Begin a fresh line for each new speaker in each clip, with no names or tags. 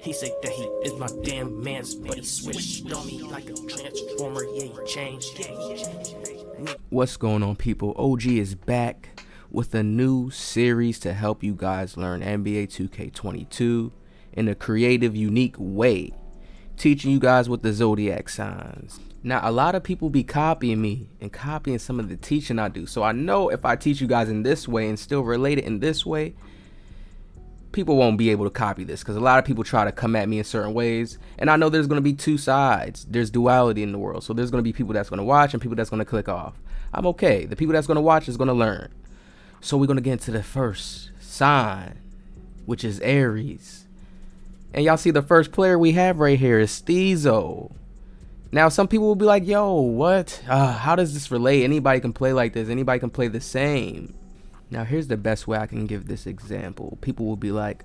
He said that he is my damn man's, but he switched on me like a transformer. Yeah, he changed.
What's going on, people? OG is back with a new series to help you guys learn NBA 2K22 in a creative, unique way, teaching you guys what the zodiac signs. Now, a lot of people be copying me and copying some of the teaching I do. So I know if I teach you guys in this way and still relate it in this way, people won't be able to copy this, because a lot of people try to come at me in certain ways, and I know there's going to be two sides. There's duality in the world, so there's going to be people that's going to watch and people that's going to click off. I'm okay. The people that's going to watch is going to learn. So we're going to get into the first sign, which is Aries. And y'all see the first player we have right here is Steezo. Now some people will be like, yo, what, how does this relate? Anybody can play like this. Anybody can play the same. Now, here's the best way I can give this example. People will be like,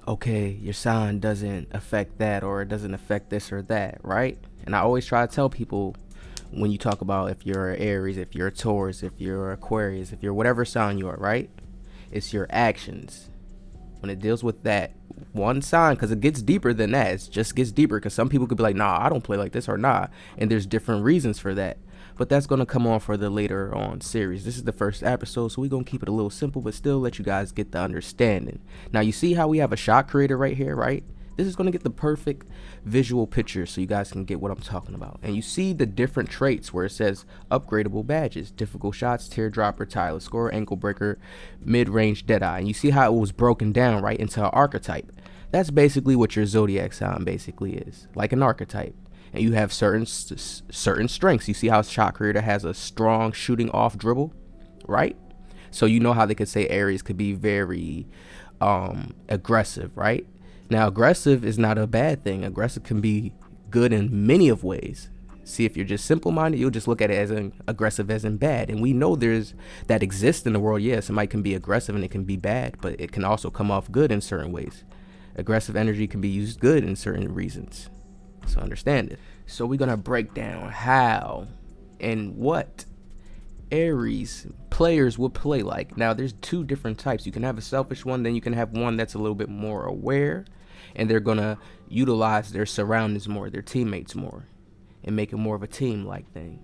okay, your sign doesn't affect that, or it doesn't affect this or that, right? And I always try to tell people, when you talk about if you're an Aries, if you're a Taurus, if you're Aquarius, if you're whatever sign you are, right? It's your actions. When it deals with that one sign, because it gets deeper than that. It just gets deeper, because some people could be like, nah, I don't play like this, or nah. And there's different reasons for that. But that's going to come on for the later on series. This is the first episode, so we're going to keep it a little simple, but still let you guys get the understanding. Now, you see how we have a shot creator right here, right? This is going to get the perfect visual picture so you guys can get what I'm talking about. And you see the different traits where it says upgradable badges, difficult shots, teardropper, tireless scorer, ankle breaker, mid-range deadeye. And you see how it was broken down, right, into an archetype. That's basically what your zodiac sign basically is, like an archetype. And you have certain strengths. You see how shot creator has a strong shooting off dribble, right? So you know how they could say Aries could be very aggressive, right? Now, aggressive is not a bad thing. Aggressive can be good in many of ways. See, if you're just simple-minded, you'll just look at it as an aggressive as in bad. And we know there's that exists in the world. Yes, somebody can be aggressive and it can be bad, but it can also come off good in certain ways. Aggressive energy can be used good in certain reasons. So understand it. So we're gonna break down how and what Aries players will play like. Now, there's two different types. You can have a selfish one, then you can have one that's a little bit more aware, and they're gonna utilize their surroundings more, their teammates more, and make it more of a team-like thing.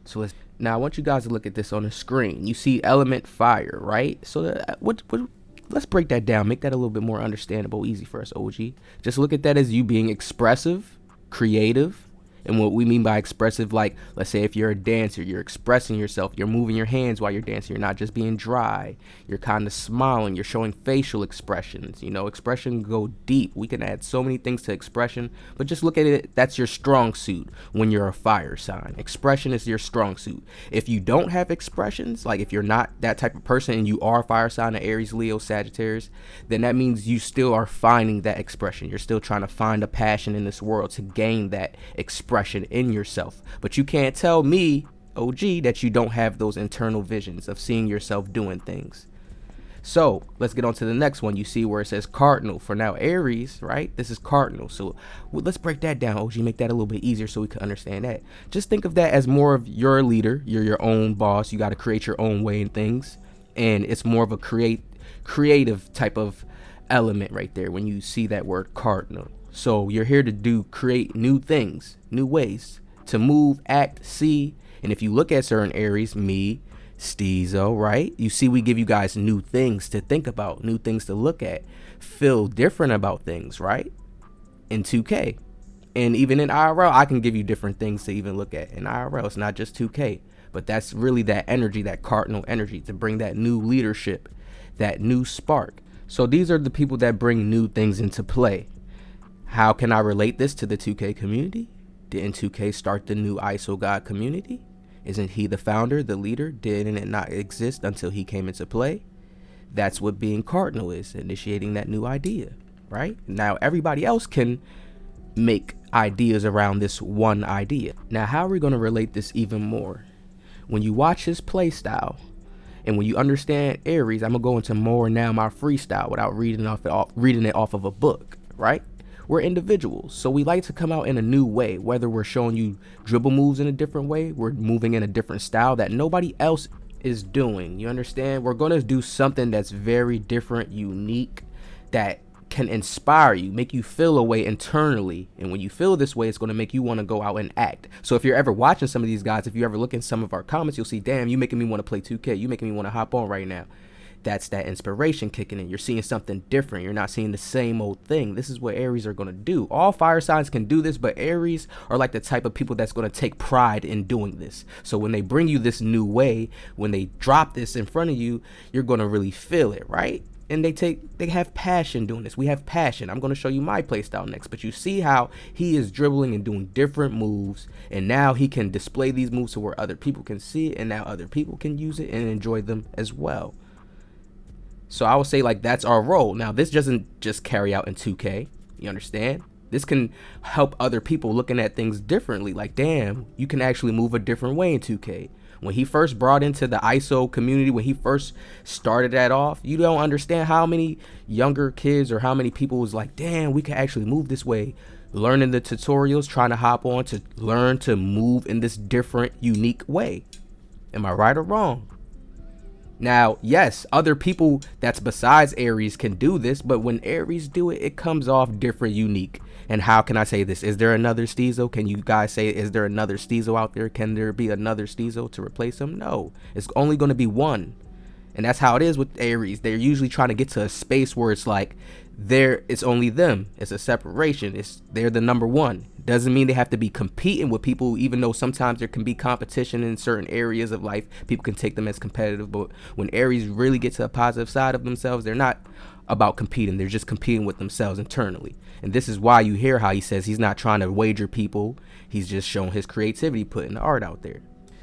So now I want you guys to look at this on the screen. You see element fire, right? So let's break that down, make that a little bit more understandable, easy for us, OG. Just look at that as you being expressive, creative. And what we mean by expressive, like, let's say if you're a dancer, you're expressing yourself, you're moving your hands while you're dancing, you're not just being dry, you're kind of smiling, you're showing facial expressions. You know, expression go deep. We can add so many things to expression, but just look at it, that's your strong suit when you're a fire sign. Expression is your strong suit. If you don't have expressions, like if you're not that type of person and you are a fire sign, an Aries, Leo, Sagittarius, then that means you still are finding that expression. You're still trying to find a passion in this world to gain that expression in yourself. But you can't tell me, OG, that you don't have those internal visions of seeing yourself doing things. So let's get on to the next one. You see where it says cardinal for now Aries, right? This is cardinal. So let's break that down, OG, make that a little bit easier so we can understand that. Just think of that as more of your leader. You're your own boss. You got to create your own way in things, and it's more of a creative type of element right there when you see that word cardinal. So you're here to create new things, new ways to move, act, see. And if you look at certain Aries, me, Steezo, right? You see, we give you guys new things to think about, new things to look at, feel different about things, right? In 2K. And even in IRL, I can give you different things to even look at in IRL. It's not just 2K, but that's really that energy, that cardinal energy, to bring that new leadership, that new spark. So these are the people that bring new things into play. How can I relate this to the 2K community? Didn't 2K start the new ISO God community? Isn't he the founder, the leader? Didn't it not exist until he came into play? That's what being cardinal is, initiating that new idea, right? Now everybody else can make ideas around this one idea. Now, how are we going to relate this even more? When you watch his play style, and when you understand Aries, I'm going to go into more now my freestyle without reading it off of a book, right? We're individuals, so we like to come out in a new way. Whether we're showing you dribble moves in a different way, we're moving in a different style that nobody else is doing. You understand? We're going to do something that's very different, unique, that can inspire you, make you feel a way internally. And when you feel this way, it's going to make you want to go out and act. So if you're ever watching some of these guys, if you ever look in some of our comments, you'll see, damn, you making me want to play 2K. You making me want to hop on right now. That's that inspiration kicking in. You're seeing something different. You're not seeing the same old thing. This is what Aries are going to do. All fire signs can do this, but Aries are like the type of people that's going to take pride in doing this. So when they bring you this new way, when they drop this in front of you, you're going to really feel it, right? And they have passion doing this. We have passion. I'm going to show you my playstyle next. But you see how he is dribbling and doing different moves. And now he can display these moves to where other people can see it. And now other people can use it and enjoy them as well. So I would say, like, that's our role. Now, this doesn't just carry out in 2K. You understand? This can help other people looking at things differently. Like, damn, you can actually move a different way in 2K. When he first brought into the ISO community, when he first started that off, you don't understand how many younger kids or how many people was like, damn, we can actually move this way. Learning the tutorials, trying to hop on to learn to move in this different, unique way. Am I right or wrong? Now, yes, other people that's besides Aries can do this, but when Aries do it, it comes off different, unique. And how can I say this? Is there another Steezo? Can you guys say, is there another Steezo out there? Can there be another Steezo to replace him? No, it's only going to be one. And that's how it is with Aries. They're usually trying to get to a space where it's like, it's only them. It's a separation. They're the number one. Doesn't mean they have to be competing with people, even though sometimes there can be competition in certain areas of life. People can take them as competitive, but when Aries really get to a positive side of themselves, they're not about competing. They're just competing with themselves internally. And this is why you hear how he says he's not trying to wager people. He's just showing his creativity, putting the art out there.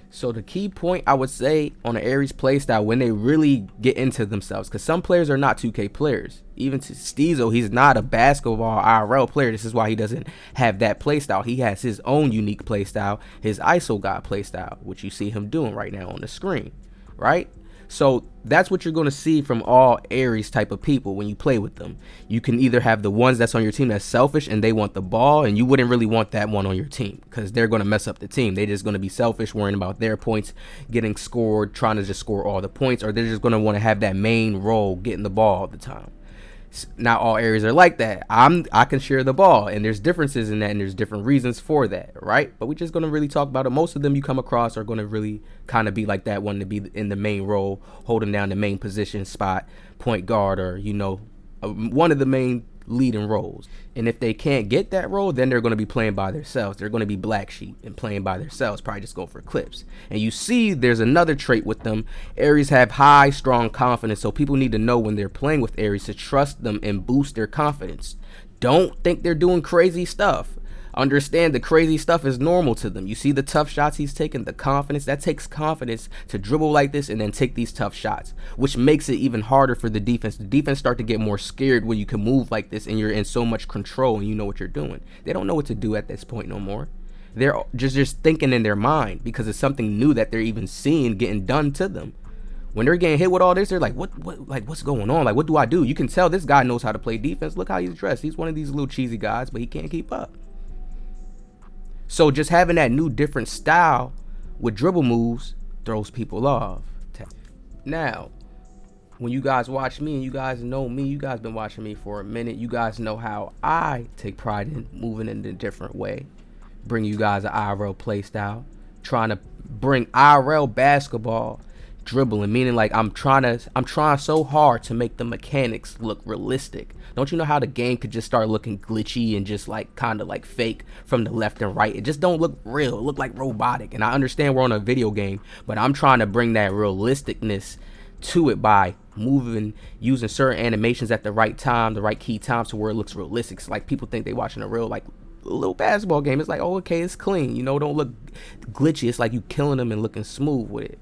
So the key point I would say on an Aries playstyle, when they really get into themselves, because some players are not 2K players. Even to Steezo, he's not a basketball IRL player. This is why he doesn't have that playstyle. He has his own unique playstyle, his ISO God playstyle, which you see him doing right now on the screen, right? So that's what you're going to see from all Aries type of people when you play with them. You can either have the ones that's on your team that's selfish and they want the ball, and you wouldn't really want that one on your team because they're going to mess up the team. They're just going to be selfish, worrying about their points getting scored, trying to just score all the points, or they're just going to want to have that main role getting the ball all the time. Not all Aries are like that. I can share the ball, and there's differences in that, and there's different reasons for that, right? But we're just going to really talk about it. Most of them you come across are going to really kind of be like that one, to be in the main role, holding down the main position spot, point guard, or, you know, one of the main leading roles. And if they can't get that role, then they're going to be playing by themselves. They're going to be black sheep and playing by themselves, probably just go for clips. And you see there's another trait with them. Aries have high, strong confidence, so people need to know when they're playing with Aries to trust them and boost their confidence. Don't think they're doing crazy stuff. Understand the crazy stuff is normal to them. You see the tough shots he's taking, the confidence, that takes confidence to dribble like this and then take these tough shots, which makes it even harder for the defense. The defense start to get more scared when you can move like this and you're in so much control and you know what you're doing. They don't know what to do at this point no more. They're just thinking in their mind because it's something new that they're even seeing getting done to them. When they're getting hit with all this, they're like, what's going on? Like, what do I do? You can tell this guy knows how to play defense. Look how he's dressed. He's one of these little cheesy guys, but he can't keep up. So just having that new different style with dribble moves throws people off. Now, when you guys watch me and you guys know me, you guys been watching me for a minute, you guys know how I take pride in moving in a different way. Bring you guys an IRL play style. Trying to bring IRL basketball dribbling, meaning like I'm trying so hard to make the mechanics look realistic. Don't you know how the game could just start looking glitchy and just like kind of like fake from the left and right? It just don't look real. It look like robotic. And I understand we're on a video game, but I'm trying to bring that realisticness to it by moving, using certain animations at the right time, the right key times, to where it looks realistic. It's like people think they watching a real like little basketball game. It's like, oh, okay, it's clean, you know, don't look glitchy. It's like you killing them and looking smooth with it.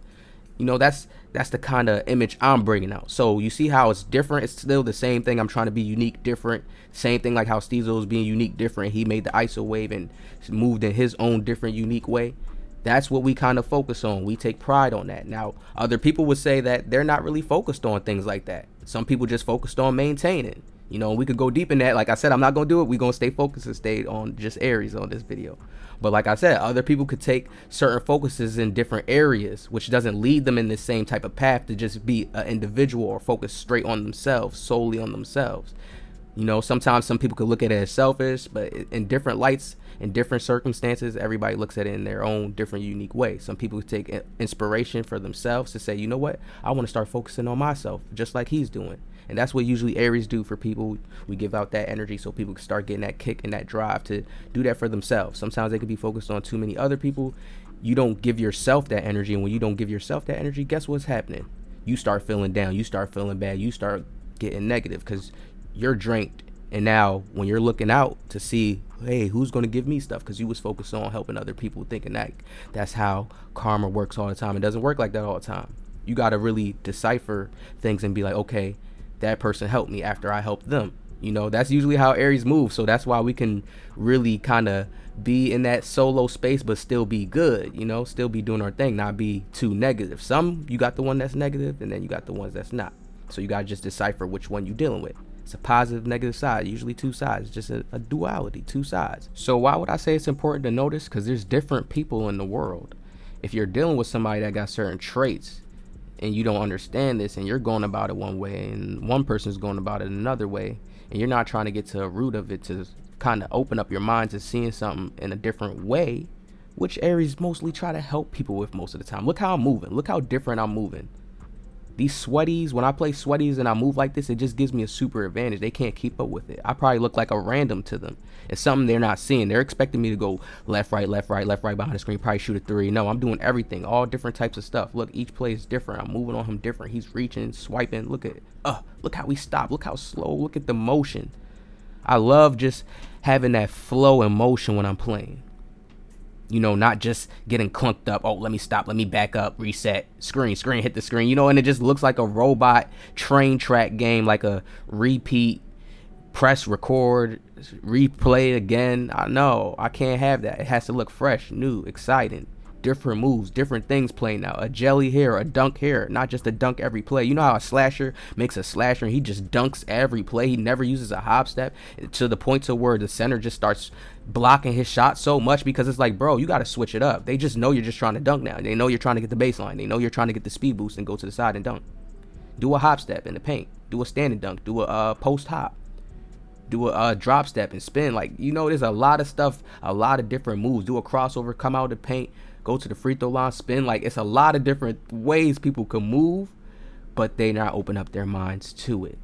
You know, that's the kind of image I'm bringing out. So you see how it's different. It's still the same thing. I'm trying to be unique, different. Same thing like how Steezo is being unique, different. He made the ISO wave and moved in his own different, unique way. That's what we kind of focus on. We take pride on that. Now, other people would say that they're not really focused on things like that. Some people just focused on maintaining. You know, we could go deep in that. Like I said, I'm not going to do it. We're going to stay focused and stay on just Aries on this video. But like I said, other people could take certain focuses in different areas, which doesn't lead them in the same type of path to just be an individual or focus straight on themselves, solely on themselves. You know, sometimes some people could look at it as selfish, but in different lights, in different circumstances, everybody looks at it in their own different, unique way. Some people take inspiration for themselves to say, you know what, I want to start focusing on myself, just like he's doing. And that's what usually Aries do for people. We give out that energy so people can start getting that kick and that drive to do that for themselves. Sometimes they could be focused on too many other people. You don't give yourself that energy, and when you don't give yourself that energy, guess what's happening? You start feeling down, you start feeling bad, you start getting negative because you're drained. And now when you're looking out to see, hey, who's going to give me stuff, because you was focused on helping other people, thinking that that's how karma works all the time. It doesn't work like that all the time. You got to really decipher things and be like, okay, that person helped me after I helped them. You know, that's usually how Aries moves. So that's why we can really kind of be in that solo space but still be good, you know, still be doing our thing, not be too negative. Some, you got the one that's negative, and then you got the ones that's not. So you got to just decipher which one you're dealing with. It's a positive, negative side, usually two sides, just a duality, two sides. So why would I say it's important to notice? Because there's different people in the world. If you're dealing with somebody that got certain traits and you don't understand this, and you're going about it one way and one person's going about it another way, and you're not trying to get to the root of it to kind of open up your mind to seeing something in a different way, which Aries mostly try to help people with most of the time. Look how I'm moving. Look how different I'm moving. These sweaties, when I play sweaties and I move like this, it just gives me a super advantage. They can't keep up with it. I probably look like a random to them. It's something they're not seeing. They're expecting me to go left, right, left, right, left, right behind the screen, probably shoot a three. No, I'm doing everything, all different types of stuff. Look, each play is different. I'm moving on him different. He's reaching, swiping. Look at it. Look how we stop. Look how slow. Look at the motion. I love just having that flow and motion when I'm playing. You know, not just getting clunked up. Oh, let me stop. Let me back up. Reset. Screen. Hit the screen. You know, and it just looks like a robot train track game, like a repeat, press record, replay again. I know. I can't have that. It has to look fresh, new, exciting. Different moves, different things playing now. A jelly here, a dunk here, not just a dunk every play. You know how a slasher makes a slasher and he just dunks every play. He never uses a hop step to the point to where the center just starts blocking his shot so much, because it's like, bro, you got to switch it up. They just know you're just trying to dunk now. They know you're trying to get the baseline. They know you're trying to get the speed boost and go to the side and dunk. Do a hop step in the paint. Do a standing dunk. Do a post hop. Do a drop step and spin. Like, you know, there's a lot of stuff, a lot of different moves. Do a crossover, come out of the paint, go to the free throw line, spin. Like, it's a lot of different ways people can move, but they not open up their minds to it.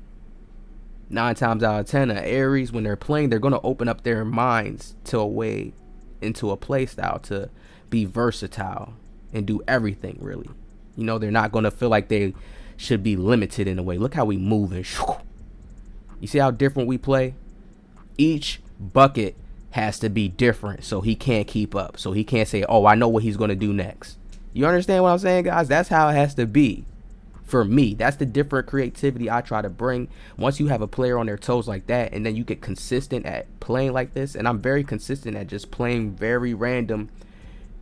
9 times out of 10, Aries, when they're playing, they're going to open up their minds to a way, into a play style to be versatile and do everything, really. You know, they're not going to feel like they should be limited in a way. Look how we move and you see how different we play? Each bucket has to be different so he can't keep up. So he can't say, oh, I know what he's going to do next. You understand what I'm saying, guys? That's how it has to be. For me, that's the different creativity I try to bring. Once you have a player on their toes like that, and then you get consistent at playing like this, and I'm very consistent at just playing very random,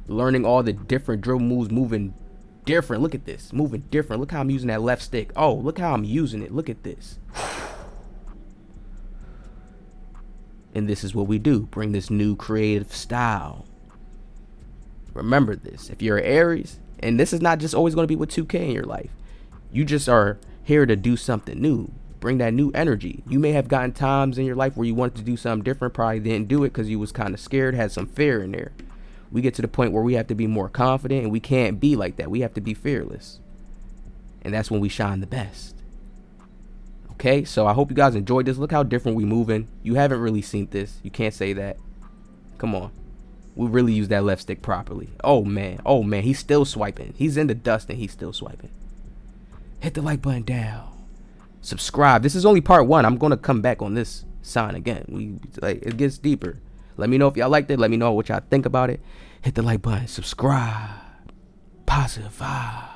learning all the different drill moves, moving different. Look at this, moving different. Look how I'm using that left stick. Oh, look how I'm using it. Look at this. And this is what we do, bring this new creative style. Remember this, if you're an Aries, and this is not just always going to be with 2K in your life, you just are here to do something new, bring that new energy. You may have gotten times in your life where you wanted to do something different, probably didn't do it because you was kind of scared, had some fear in there. We get to the point where we have to be more confident, and we can't be like that. We have to be fearless, and that's when we shine the best. Okay, so I hope you guys enjoyed this. Look how different we moving. You haven't really seen this. You can't say that. Come on. We really use that left stick properly. Oh man, he's still swiping. He's in the dust and he's still swiping. Hit the like button down. Subscribe. This is only part 1. I'm going to come back on this sign again. It gets deeper. Let me know if y'all liked it. Let me know what y'all think about it. Hit the like button. Subscribe. Positive vibe.